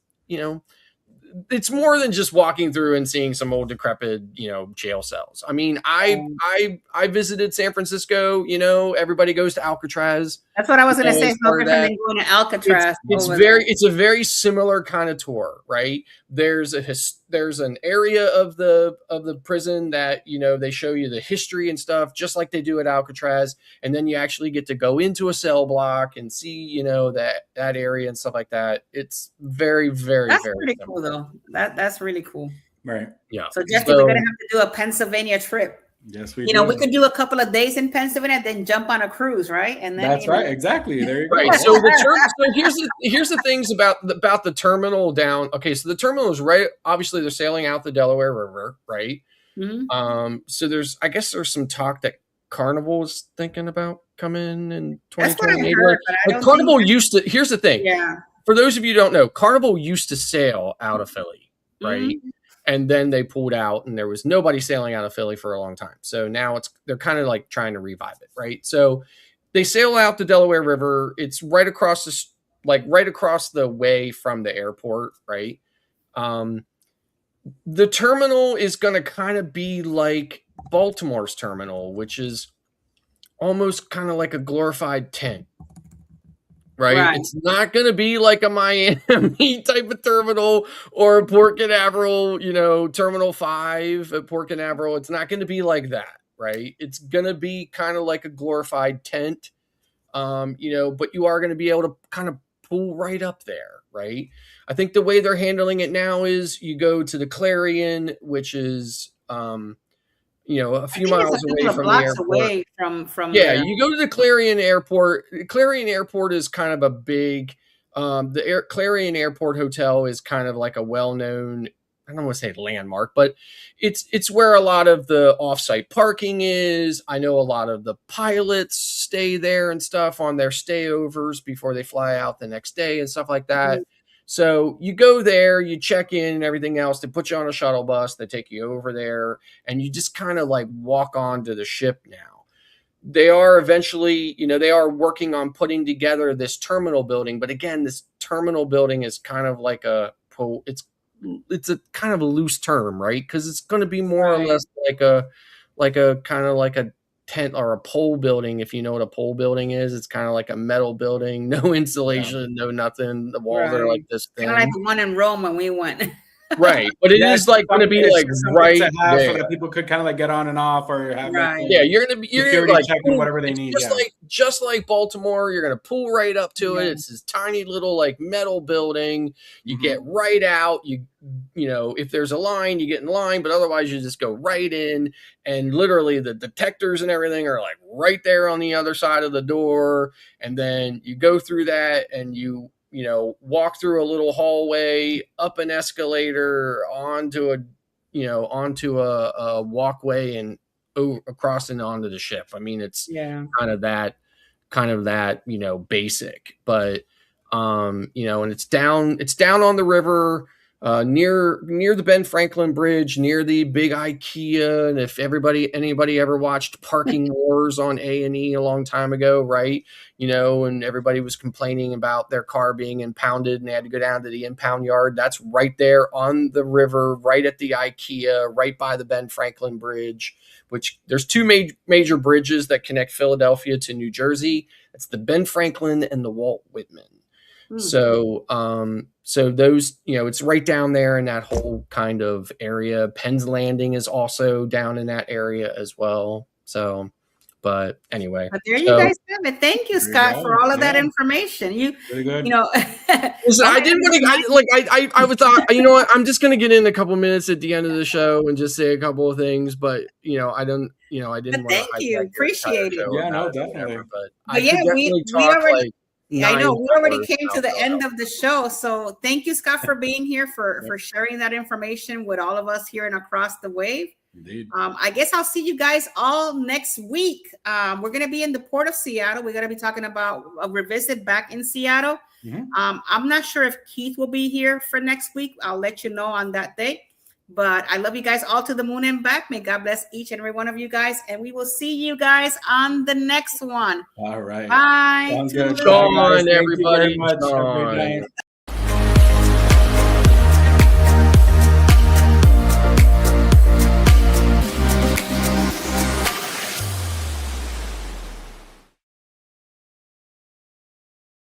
it's more than just walking through and seeing some old decrepit, jail cells. I visited San Francisco. Everybody goes to Alcatraz. That's what I was going to say. It's no different than going to Alcatraz. It's a very similar kind of tour, right? There's an area of the prison that they show you the history and stuff, just like they do at Alcatraz, and then you actually get to go into a cell block and see that area and stuff like that. It's very, very, that's very pretty cool though. That's really cool. Right. Yeah. So Jesse, we're gonna have to do a Pennsylvania trip. Yes, we do. We could do a couple of days in Pennsylvania, then jump on a cruise, right? And then that's right, exactly. There you go. Right. So here's the things about the terminal down. Okay, so the terminal is right. Obviously, they're sailing out the Delaware River, right? So there's some talk that Carnival is thinking about coming in 2020. Carnival used to. Here's the thing. Yeah. For those of you who don't know, Carnival used to sail out of Philly, right? And then they pulled out, and there was nobody sailing out of Philly for a long time. So now they're kind of like trying to revive it, right? So they sail out the Delaware River. It's right across the way from the airport, right? The terminal is going to kind of be like Baltimore's terminal, which is almost kind of like a glorified tent. Right? It's not going to be like a Miami type of terminal or a Port Canaveral, Terminal 5 at Port Canaveral. It's not going to be like that, right? It's going to be kind of like a glorified tent, but you are going to be able to kind of pull right up there, right? I think the way they're handling it now is you go to the Clarion, which is a few miles away from the airport. Away from you go to the Clarion Airport. Clarion Airport is kind of a big. Clarion Airport Hotel is kind of like a well-known. I don't want to say landmark, but it's where a lot of the off-site parking is. I know a lot of the pilots stay there and stuff on their stayovers before they fly out the next day and stuff like that. So you go there, you check in and everything else. They put you on a shuttle bus. They take you over there, and you just kind of like walk onto the ship now. They are eventually, they are working on putting together this terminal building. But again, this terminal building is kind of like it's a kind of a loose term, right? Because it's going to be more or less like a kind of like a tent or a pole building. If you know what a pole building is, it's kind of like a metal building, no insulation, no nothing. The walls are like this thin. Kind of like the one in Rome when we went. Right, but it is like going to be like right there, so that people could kind of like get on and off, or have you're gonna like checking whatever they need. Just like Baltimore, you're gonna pull right up to it. It's this tiny little like metal building. You get right out. You if there's a line, you get in line, but otherwise you just go right in. And literally the detectors and everything are like right there on the other side of the door. And then you go through that, and you walk through a little hallway, up an escalator, onto a walkway, and across and onto the ship. I mean, it's kind of that, basic, but and it's down on the river, near the Ben Franklin Bridge, near the big IKEA. And if anybody ever watched Parking Wars on A&E a long time ago, right? And everybody was complaining about their car being impounded and they had to go down to the impound yard. That's right there on the river, right at the IKEA, right by the Ben Franklin Bridge, which there's two major bridges that connect Philadelphia to New Jersey. It's the Ben Franklin and the Walt Whitman. So those, it's right down there in that whole kind of area. Penn's Landing is also down in that area as well. So, but anyway. But there you guys have it. Thank you, Scott, for all of that information. Really good. Listen, I didn't want to, I thought, what, I'm just going to get in a couple minutes at the end of the show and just say a couple of things, but I didn't want to. Thank you. Appreciate it. Yeah, no, definitely. But yeah, we already, I know we already came to the end of the show. So thank you, Scott, for being here, for sharing that information with all of us here and across the wave. Indeed. I guess I'll see you guys all next week. We're going to be in the port of Seattle. We're going to be talking about a revisit back in Seattle. I'm not sure if Keith will be here for next week. I'll let you know on that day. But I love you guys all to the moon and back. May God bless each and every one of you guys. And we will see you guys on the next one. All right. Bye. Sounds good. Go on, everybody.